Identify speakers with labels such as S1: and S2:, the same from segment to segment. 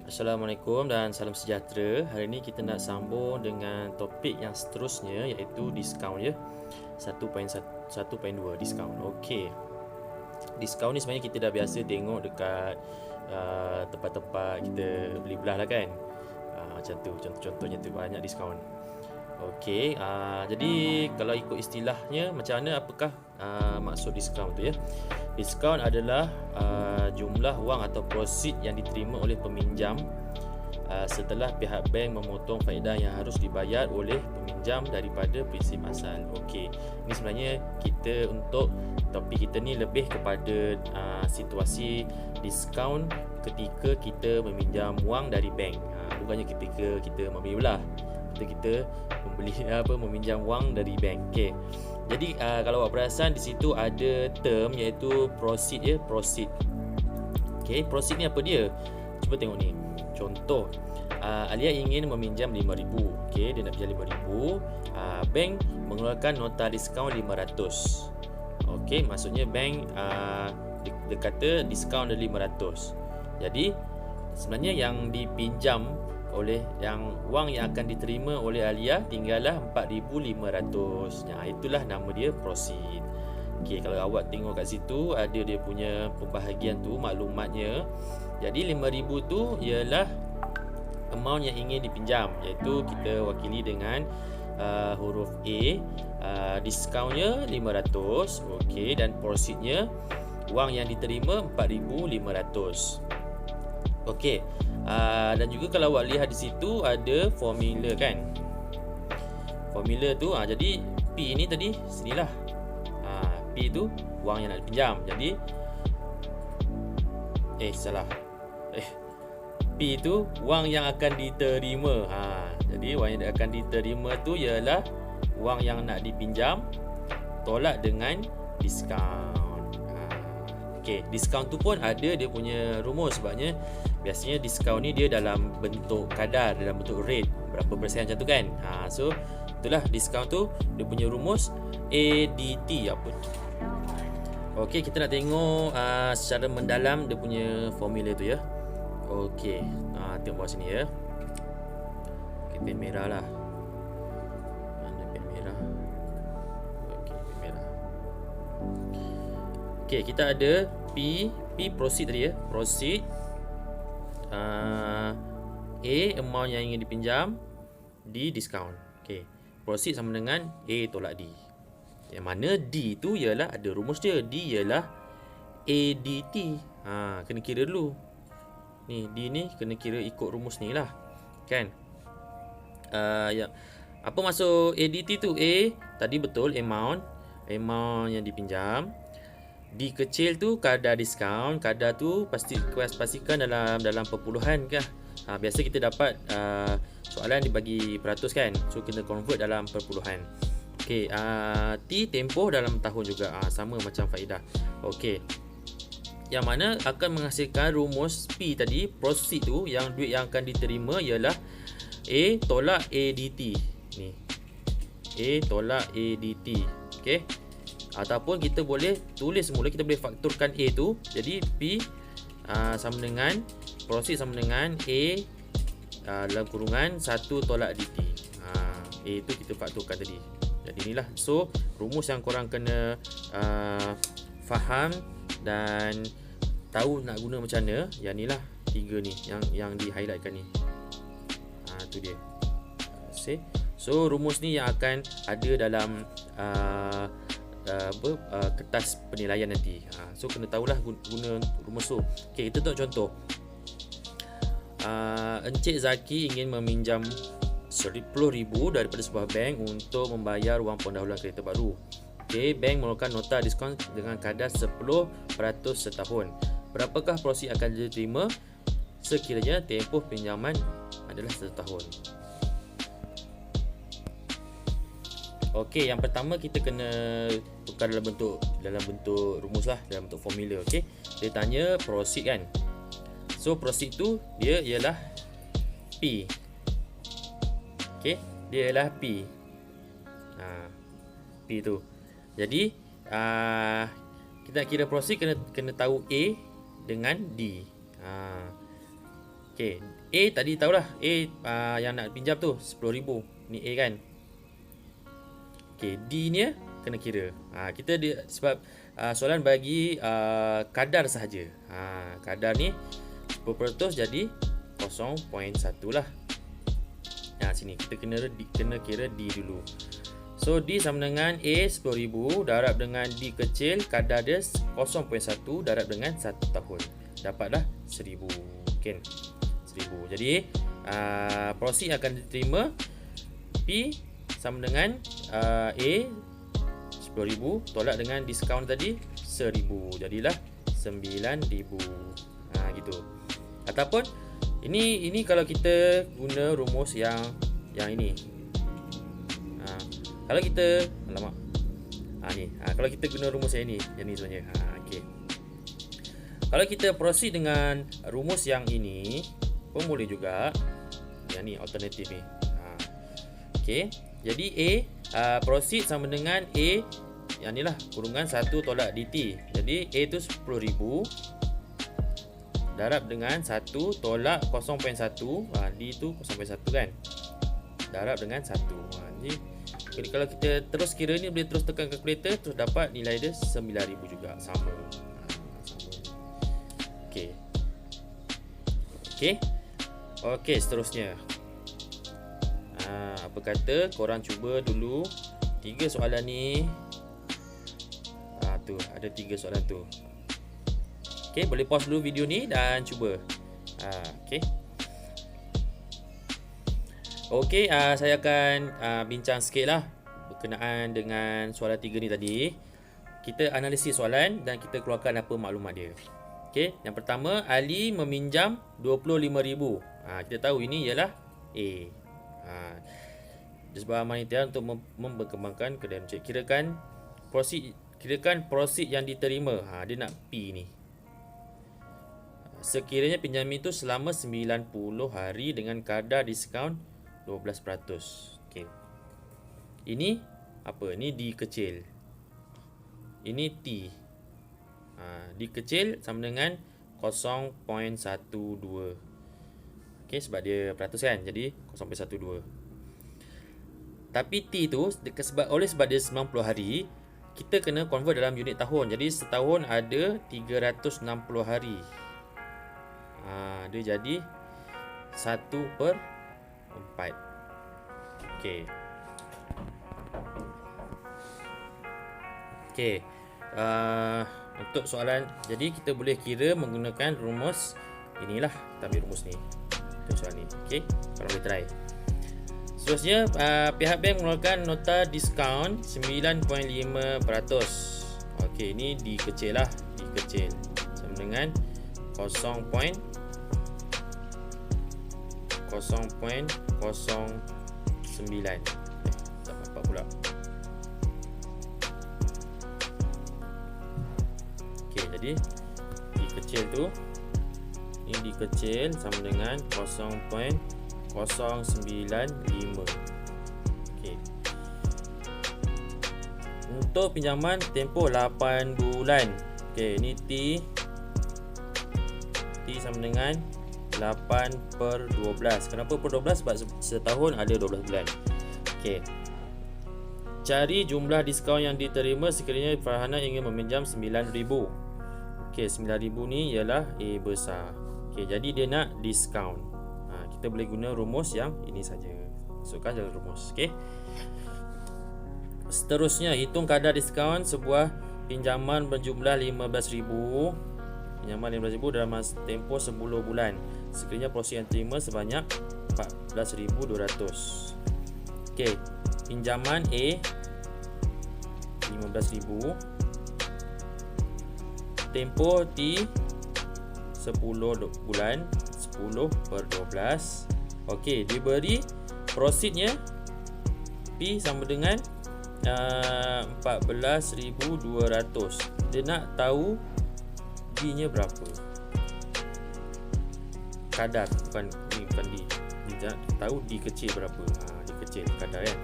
S1: Assalamualaikum dan salam sejahtera. Hari ini kita nak sambung dengan topik yang seterusnya iaitu diskaun ya. 1.1.2 diskaun. Okey. Diskaun ni sebenarnya kita dah biasa tengok dekat tempat-tempat kita beli belah lah kan. Macam tu contoh-contohnya tu banyak diskaun. Okey, jadi kalau ikut istilahnya macam mana, apakah maksud diskaun tu ya? Diskaun adalah jumlah wang atau prosid yang diterima oleh peminjam setelah pihak bank memotong faedah yang harus dibayar oleh peminjam daripada prinsip asal. Okey, ini sebenarnya kita untuk topik kita ni lebih kepada situasi diskaun ketika kita meminjam wang dari bank. Bukannya ketika kita membeli belah. Kita meminjam wang dari bank. Okey. Jadi kalau awak perasan di situ ada term iaitu proceed ya, proceed. Okey, proceed ni apa dia? Cuba tengok ni. Contoh, Alia ingin meminjam 5,000. Okey, dia nak pinjam 5,000. Bank mengeluarkan nota diskaun 500. Okey, maksudnya bank dia kata diskaun dia 500. Jadi sebenarnya yang dipinjam oleh yang wang yang akan diterima oleh Alia tinggallah 4,500. Itulah nama dia proceed. Okey, kalau awak tengok kat situ ada dia punya pembahagian tu maklumatnya. Jadi 5,000 tu ialah amount yang ingin dipinjam, iaitu kita wakili dengan huruf A. Diskaunnya 500. Okey, dan proceednya wang yang diterima 4,500. Okey. Dan juga kalau awak lihat di situ ada formula kan. Formula tu jadi P ni tadi sinilah. P tu wang yang nak dipinjam. Jadi salah. P tu wang yang akan diterima. Jadi wang yang akan diterima tu ialah wang yang nak dipinjam tolak dengan diskaun. Okey, diskaun tu pun ada dia punya rumus. Sebabnya biasanya diskaun ni dia dalam bentuk kadar, dalam bentuk rate, berapa persen macam tu kan. So itulah diskaun tu, dia punya rumus ADT apa. Okey, kita nak tengok secara mendalam dia punya formula tu ya. Okey, tengok bawah sini ya. Okey, pen merah lah. Mana pen merah? Okey, pen merah. Okey, kita ada P proceed tadi ya. Proceed A amount yang ingin dipinjam, D discount. Okey, proceed sama dengan A tolak D. Yang mana D tu ialah ada rumus dia. D ialah ADT. Kena kira dulu. Ni D ni kena kira ikut rumus ni lah. Kan? Ya. Apa maksud ADT tu? A tadi betul amount yang dipinjam. D kecil tu kadar diskaun. Kadar tu pastikan dalam perpuluhan kah. Biasa kita dapat soalan dibagi peratus kan. So kita convert dalam perpuluhan. Okey, T tempoh dalam tahun juga. Sama macam faedah. Okey. Yang mana akan menghasilkan rumus P tadi, proceed tu, yang duit yang akan diterima ialah A tolak ADT. Ni. A tolak ADT. Okey. Ataupun kita boleh tulis semula, kita boleh fakturkan A tu. Jadi P sama dengan proceed sama dengan A dalam kurungan 1 tolak DT. A tu kita fakturkan tadi. Jadi inilah. So rumus yang korang kena faham dan tahu nak guna macam mana. Yang ni lah 3 ni yang di highlightkan ni. Tu dia. So rumus ni yang akan ada dalam kertas penilaian nanti. So kena tahulah guna rumus tu. Okey, kita tengok contoh. Encik Zaki ingin meminjam 10,000 daripada sebuah bank untuk membayar wang pendahuluan kereta baru. Okey, bank mengeluarkan nota diskaun dengan kadar 10% setahun. Berapakah prosid akan diterima sekiranya tempoh pinjaman adalah 1 tahun? Okey, yang pertama kita kena tukar dalam bentuk rumus lah, dalam bentuk formula. Okey, dia tanya proceed kan. So proceed tu dia ialah P. Okey, dia ialah P. P tu. Jadi kita nak kira proceed kena tahu A dengan D. Okey, A tadi tahulah. A yang nak pinjam tu 10,000. Ni A kan. Okey, D ni kena kira. Kita sebab soalan bagi kadar sahaja. Kadar ni 10% jadi 0.1 lah. Sini kita kena kira D dulu. So D sama dengan A 10,000 darab dengan D kecil, kadar dia 0.1 darab dengan 1 tahun. Dapatlah 1,000. Okey. 1,000. Jadi proceed akan diterima P sama dengan A 10,000 tolak dengan diskaun tadi 1,000. Jadilah 9,000. Gitu. Ataupun ini kalau kita guna rumus yang ini. Kalau kita kalau kita guna rumus yang ni sebenarnya. Okey. Kalau kita proceed dengan rumus yang ini pun boleh juga. Yang ni alternatif ni. Okey. Jadi A proceed sama dengan A yang ni lah kurungan 1 tolak DT. Jadi A tu 10,000 darab dengan 1 tolak 0.1. D tu 0.1 kan. Darab dengan 1. Jadi kalau kita terus kira ni, boleh terus tekan kalkulator, terus dapat nilai dia 9,000 juga. Sama. Okey. Okey, seterusnya. Apa kata korang cuba dulu 3 soalan ni. Tu ada 3 soalan tu. Okey, boleh pause dulu video ni dan cuba. Okey, saya akan bincang sikit lah berkenaan dengan soalan 3 ni tadi. Kita analisis soalan dan kita keluarkan apa maklumat dia. Okey, yang pertama, Ali meminjam 25,000. Kita tahu ini ialah A. Sebuah manitian untuk memperkembangkan kedai mencek. Kirakan proceed yang diterima. Dia nak P ni. Sekiranya pinjaman itu selama 90 hari dengan kadar diskaun 12%. Okey. Ini apa? Ini D kecil. Ini T. D kecil sama dengan 0.12. Okey, sebab dia peratus kan. Jadi 0.12. Tapi T tu sebab dia 90 hari, kita kena convert dalam unit tahun. Jadi setahun ada 360 hari. Dia jadi 1/4. Okey. Untuk soalan, jadi kita boleh kira menggunakan rumus inilah. Kita ambil rumus ni untuk soalan ni. Okey, kalau boleh try. Seterusnya, pihak bank mengeluarkan nota diskaun 9.5%. Okey, ini D kecil lah. D kecil sama dengan 0.09. Tak nampak pula. Okey, jadi D kecil tu, ini D kecil sama dengan 0.095. Okey. Untuk pinjaman tempoh 8 bulan. Okey, ini T sama dengan 8/12. Kenapa per 12? Sebab setahun ada 12 bulan. Okey. Cari jumlah diskaun yang diterima sekiranya Farhana ingin meminjam 9,000. Okey, 9,000 ni ialah A besar. Okey, jadi dia nak diskaun. Kita boleh guna rumus yang ini saja. Masukkan dalam rumus. Okey. Seterusnya, hitung kadar diskaun sebuah pinjaman berjumlah 15,000. Pinjaman 15,000 dalam masa tempoh 10 bulan. Sekiranya proses yang terima sebanyak 14,200. Okey, pinjaman A 15,000. Tempoh T 10 bulan, 10/12. Okey, diberi prosidnya P sama dengan 14,200. Dia nak tahu D nya berapa. Kadar, bukan D. Dia nak tahu D kecil berapa. D kecil kadar kan.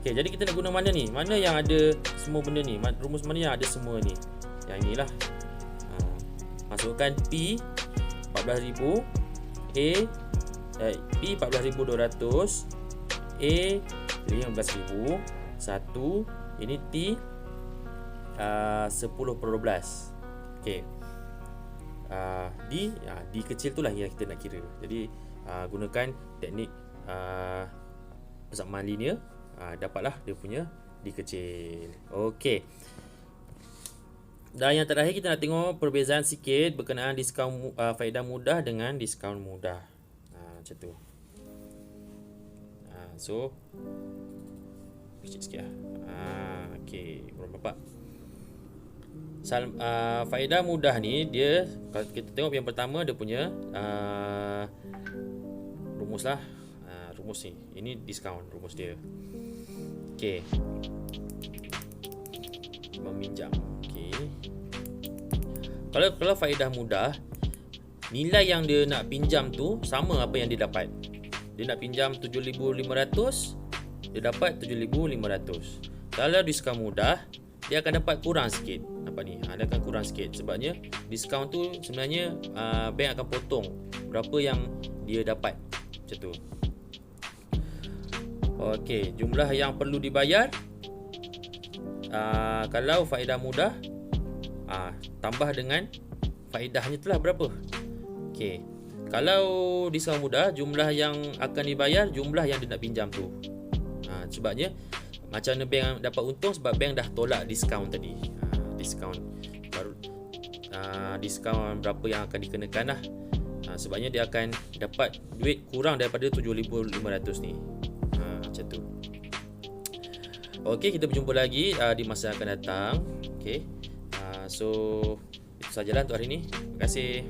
S1: Okey, jadi kita nak guna mana ni? Mana yang ada semua benda ni? Rumus mana yang ada semua ni? Yang inilah. Masukkan P 14,000, A P 14,200, A 15,000, 1, ini T 10/12. Okey. D kecil tu lah yang kita nak kira. Jadi gunakan teknik persamaan linear, dapatlah dia punya D kecil. Okey. Dan yang terakhir kita nak tengok perbezaan sikit berkenaan diskaun faedah mudah dengan diskaun mudah. Macam tu. So kecil sikit lah. Okey, kurang nampak. Faedah mudah ni dia, kalau kita tengok yang pertama dia punya rumus lah. Rumus ni, ini diskaun rumus dia. Okey. Meminjam. Okey. Kalau faedah mudah, nilai yang dia nak pinjam tu sama apa yang dia dapat. Dia nak pinjam 7,500, dia dapat 7,500. Kalau diskaun mudah, dia akan dapat kurang sikit. Nampak ni, dia akan kurang sikit. Sebabnya diskaun tu sebenarnya bank akan potong berapa yang dia dapat. Macam tu. Okey, jumlah yang perlu dibayar, kalau faedah mudah, tambah dengan faedahnya tu lah berapa. Okey, kalau diskaun mudah, jumlah yang akan dibayar, jumlah yang dia nak pinjam tu. Sebabnya macam mana bank dapat untung, sebab bank dah tolak diskaun tadi. Diskaun baru, diskaun berapa yang akan dikenakan lah. Sebabnya dia akan dapat duit kurang daripada 7,500 ni. Macam tu. Okey, kita berjumpa lagi di masa yang akan datang. Okey. So itu sajalah untuk hari ni. Terima kasih.